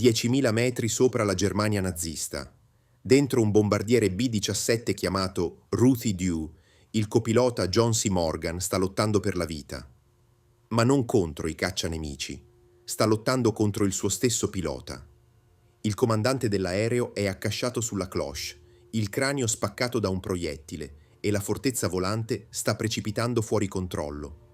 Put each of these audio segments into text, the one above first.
10.000 metri sopra la Germania nazista. Dentro un bombardiere B-17 chiamato Ruthie Dew, il copilota John C. Morgan sta lottando per la vita. Ma non contro i caccianemici. Sta lottando contro il suo stesso pilota. Il comandante dell'aereo è accasciato sulla cloche, il cranio spaccato da un proiettile, e la fortezza volante sta precipitando fuori controllo.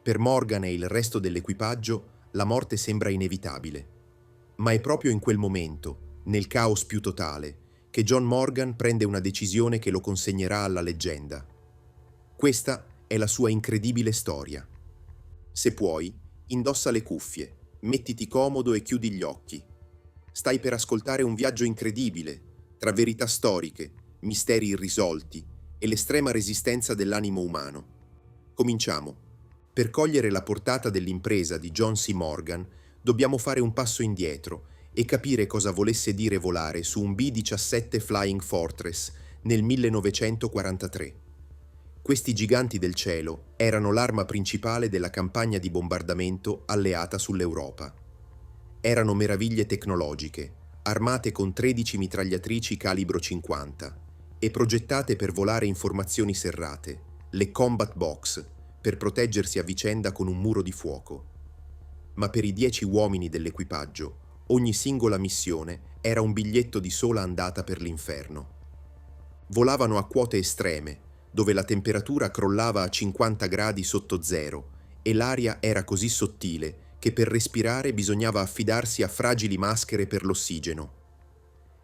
Per Morgan e il resto dell'equipaggio, la morte sembra inevitabile. Ma è proprio in quel momento, nel caos più totale, che John Morgan prende una decisione che lo consegnerà alla leggenda. Questa è la sua incredibile storia. Se puoi, indossa le cuffie, mettiti comodo e chiudi gli occhi. Stai per ascoltare un viaggio incredibile, tra verità storiche, misteri irrisolti e l'estrema resistenza dell'animo umano. Cominciamo. Per cogliere la portata dell'impresa di John C. Morgan, dobbiamo fare un passo indietro e capire cosa volesse dire volare su un B-17 Flying Fortress nel 1943. Questi giganti del cielo erano l'arma principale della campagna di bombardamento alleata sull'Europa. Erano meraviglie tecnologiche, armate con 13 mitragliatrici calibro 50 e progettate per volare in formazioni serrate, le combat box, per proteggersi a vicenda con un muro di fuoco. Ma per i 10 uomini dell'equipaggio, ogni singola missione era un biglietto di sola andata per l'inferno. Volavano a quote estreme, dove la temperatura crollava a 50 gradi sotto zero e l'aria era così sottile che per respirare bisognava affidarsi a fragili maschere per l'ossigeno.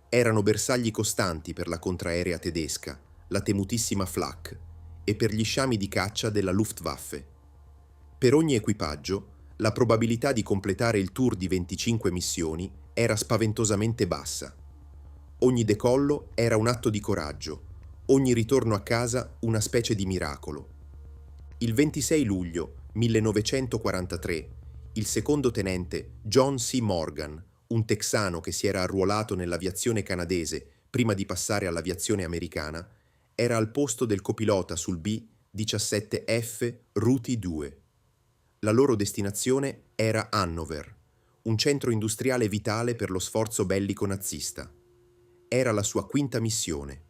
Erano bersagli costanti per la contraerea tedesca, la temutissima Flak, e per gli sciami di caccia della Luftwaffe. Per ogni equipaggio, la probabilità di completare il tour di 25 missioni era spaventosamente bassa. Ogni decollo era un atto di coraggio, ogni ritorno a casa una specie di miracolo. Il 26 luglio 1943, il secondo tenente John C. Morgan, un texano che si era arruolato nell'aviazione canadese prima di passare all'aviazione americana, era al posto del copilota sul B-17F Ruthie 2. La loro destinazione era Hannover, un centro industriale vitale per lo sforzo bellico nazista. Era la sua quinta missione.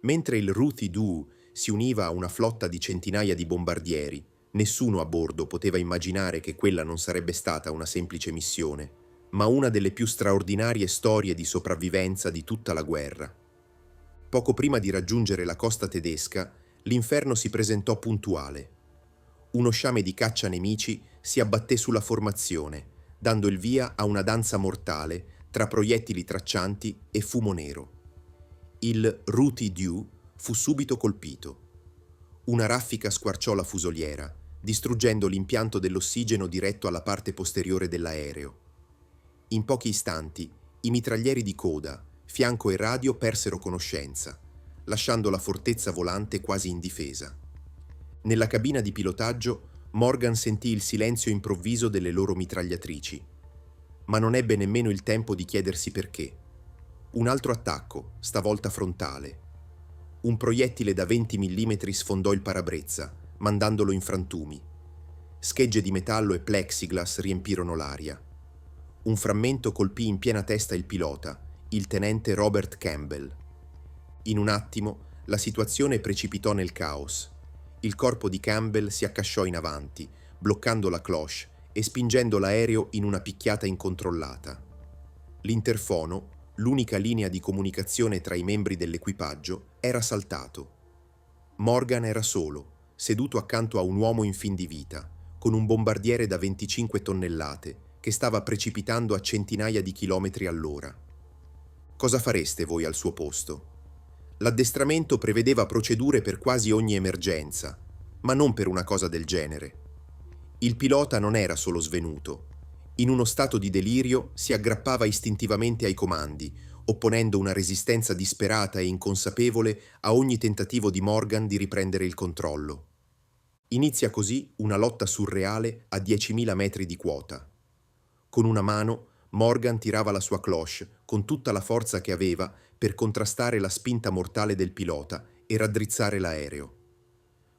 Mentre il Ruthie 2 si univa a una flotta di centinaia di bombardieri, nessuno a bordo poteva immaginare che quella non sarebbe stata una semplice missione, ma una delle più straordinarie storie di sopravvivenza di tutta la guerra. Poco prima di raggiungere la costa tedesca, l'inferno si presentò puntuale. Uno sciame di caccianemici si abbatté sulla formazione, dando il via a una danza mortale tra proiettili traccianti e fumo nero. Il Ruthie Dew fu subito colpito. Una raffica squarciò la fusoliera, distruggendo l'impianto dell'ossigeno diretto alla parte posteriore dell'aereo. In pochi istanti, i mitraglieri di coda, fianco e radio persero conoscenza, lasciando la fortezza volante quasi indifesa. Nella cabina di pilotaggio, Morgan sentì il silenzio improvviso delle loro mitragliatrici, ma non ebbe nemmeno il tempo di chiedersi perché. Un altro attacco, stavolta frontale. Un proiettile da 20 mm sfondò il parabrezza, mandandolo in frantumi. Schegge di metallo e plexiglass riempirono l'aria. Un frammento colpì in piena testa il pilota, il tenente Robert Campbell. In un attimo, la situazione precipitò nel caos. Il corpo di Campbell si accasciò in avanti, bloccando la cloche e spingendo l'aereo in una picchiata incontrollata. L'interfono, l'unica linea di comunicazione tra i membri dell'equipaggio, era saltato. Morgan era solo, seduto accanto a un uomo in fin di vita, con un bombardiere da 25 tonnellate che stava precipitando a centinaia di chilometri all'ora. Cosa fareste voi al suo posto? L'addestramento prevedeva procedure per quasi ogni emergenza, ma non per una cosa del genere. Il pilota non era solo svenuto. In uno stato di delirio si aggrappava istintivamente ai comandi, opponendo una resistenza disperata e inconsapevole a ogni tentativo di Morgan di riprendere il controllo. Inizia così una lotta surreale a 10.000 metri di quota. Con una mano Morgan tirava la sua cloche con tutta la forza che aveva per contrastare la spinta mortale del pilota e raddrizzare l'aereo.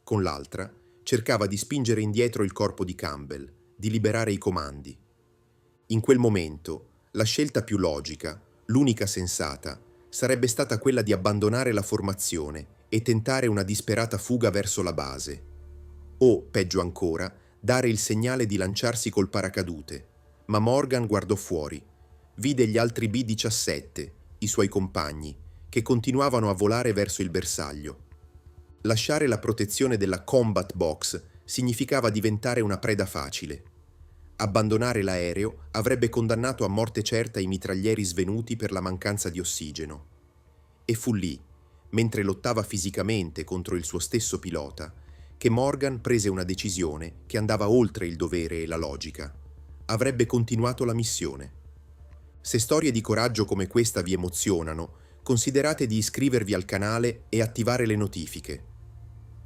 Con l'altra cercava di spingere indietro il corpo di Campbell, di liberare i comandi. In quel momento La scelta più logica, l'unica sensata, sarebbe stata quella di abbandonare la formazione e tentare una disperata fuga verso la base. O, peggio ancora, dare il segnale di lanciarsi col paracadute. Ma Morgan guardò fuori. Vide gli altri B-17, i suoi compagni, che continuavano a volare verso il bersaglio. Lasciare la protezione della combat box significava diventare una preda facile. Abbandonare l'aereo avrebbe condannato a morte certa i mitraglieri svenuti per la mancanza di ossigeno. E fu lì, mentre lottava fisicamente contro il suo stesso pilota, che Morgan prese una decisione che andava oltre il dovere e la logica. Avrebbe continuato la missione. Se storie di coraggio come questa vi emozionano, considerate di iscrivervi al canale e attivare le notifiche.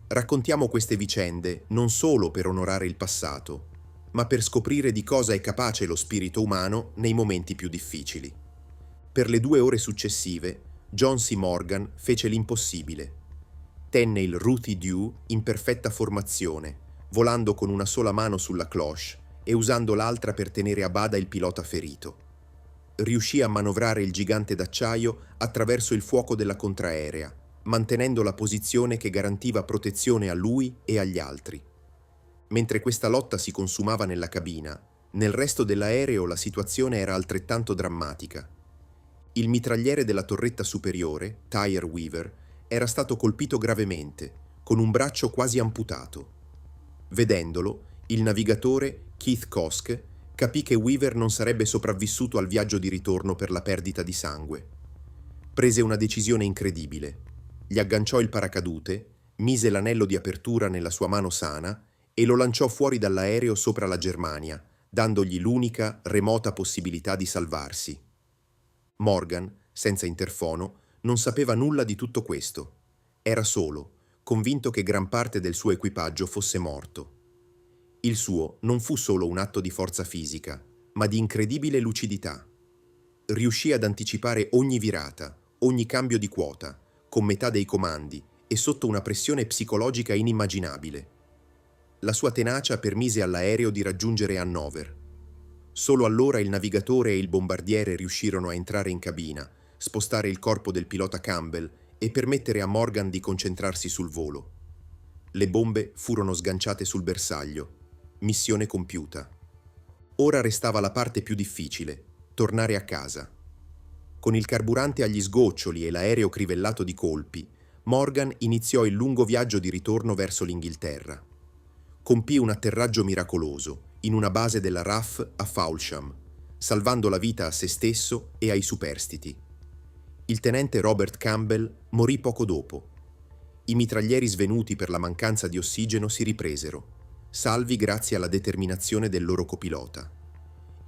Raccontiamo queste vicende non solo per onorare il passato, ma per scoprire di cosa è capace lo spirito umano nei momenti più difficili. Per le 2 ore successive, John C. Morgan fece l'impossibile. Tenne il Ruthie Dew in perfetta formazione, volando con una sola mano sulla cloche e usando l'altra per tenere a bada il pilota ferito. Riuscì a manovrare il gigante d'acciaio attraverso il fuoco della contraerea, mantenendo la posizione che garantiva protezione a lui e agli altri. Mentre questa lotta si consumava nella cabina, nel resto dell'aereo la situazione era altrettanto drammatica. Il mitragliere della torretta superiore, Tire Weaver, era stato colpito gravemente, con un braccio quasi amputato. Vedendolo, il navigatore, Keith Kosk, capì che Weaver non sarebbe sopravvissuto al viaggio di ritorno per la perdita di sangue. Prese una decisione incredibile. Gli agganciò il paracadute, mise l'anello di apertura nella sua mano sana e lo lanciò fuori dall'aereo sopra la Germania, dandogli l'unica, remota possibilità di salvarsi. Morgan, senza interfono, non sapeva nulla di tutto questo. Era solo, convinto che gran parte del suo equipaggio fosse morto. Il suo non fu solo un atto di forza fisica, ma di incredibile lucidità. Riuscì ad anticipare ogni virata, ogni cambio di quota, con metà dei comandi e sotto una pressione psicologica inimmaginabile. La sua tenacia permise all'aereo di raggiungere Hannover. Solo allora il navigatore e il bombardiere riuscirono a entrare in cabina, spostare il corpo del pilota Campbell e permettere a Morgan di concentrarsi sul volo. Le bombe furono sganciate sul bersaglio. Missione compiuta. Ora restava la parte più difficile, tornare a casa. Con il carburante agli sgoccioli e l'aereo crivellato di colpi, Morgan iniziò il lungo viaggio di ritorno verso l'Inghilterra. Compì un atterraggio miracoloso in una base della RAF a Faulsham, salvando la vita a se stesso e ai superstiti. Il tenente Robert Campbell morì poco dopo. I mitraglieri svenuti per la mancanza di ossigeno si ripresero, salvi grazie alla determinazione del loro copilota.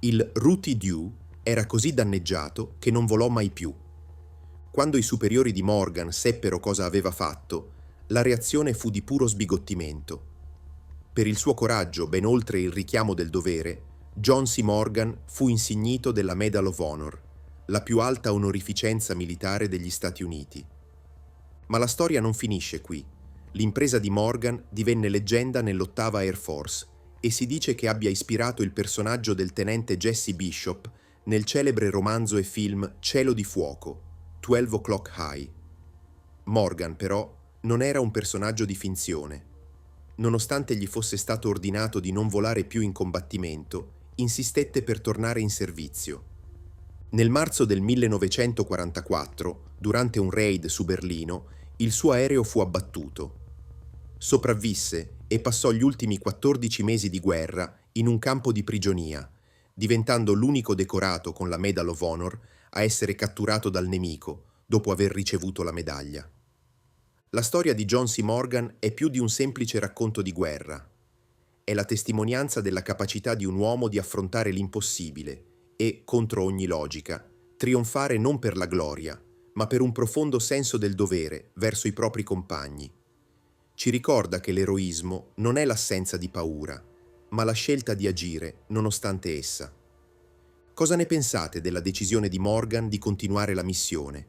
Il Ruthie Dew era così danneggiato che non volò mai più. Quando i superiori di Morgan seppero cosa aveva fatto, la reazione fu di puro sbigottimento. Per il suo coraggio, ben oltre il richiamo del dovere, John C. Morgan fu insignito della Medal of Honor, la più alta onorificenza militare degli Stati Uniti. Ma la storia non finisce qui. L'impresa di Morgan divenne leggenda nell'8ª Air Force e si dice che abbia ispirato il personaggio del tenente Jesse Bishop nel celebre romanzo e film Cielo di fuoco, 12 O'Clock High. Morgan, però, non era un personaggio di finzione. Nonostante gli fosse stato ordinato di non volare più in combattimento, insistette per tornare in servizio. Nel marzo del 1944, durante un raid su Berlino, il suo aereo fu abbattuto. Sopravvisse e passò gli ultimi 14 mesi di guerra in un campo di prigionia, diventando l'unico decorato con la Medal of Honor a essere catturato dal nemico dopo aver ricevuto la medaglia. La storia di John C. Morgan è più di un semplice racconto di guerra. È la testimonianza della capacità di un uomo di affrontare l'impossibile e, contro ogni logica, trionfare non per la gloria, ma per un profondo senso del dovere verso i propri compagni. Ci ricorda che l'eroismo non è l'assenza di paura, ma la scelta di agire nonostante essa. Cosa ne pensate della decisione di Morgan di continuare la missione?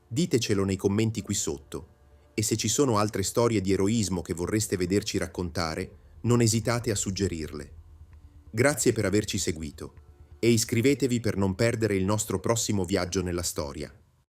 Ditecelo nei commenti qui sotto, e se ci sono altre storie di eroismo che vorreste vederci raccontare, non esitate a suggerirle. Grazie per averci seguito. e iscrivetevi per non perdere il nostro prossimo viaggio nella storia.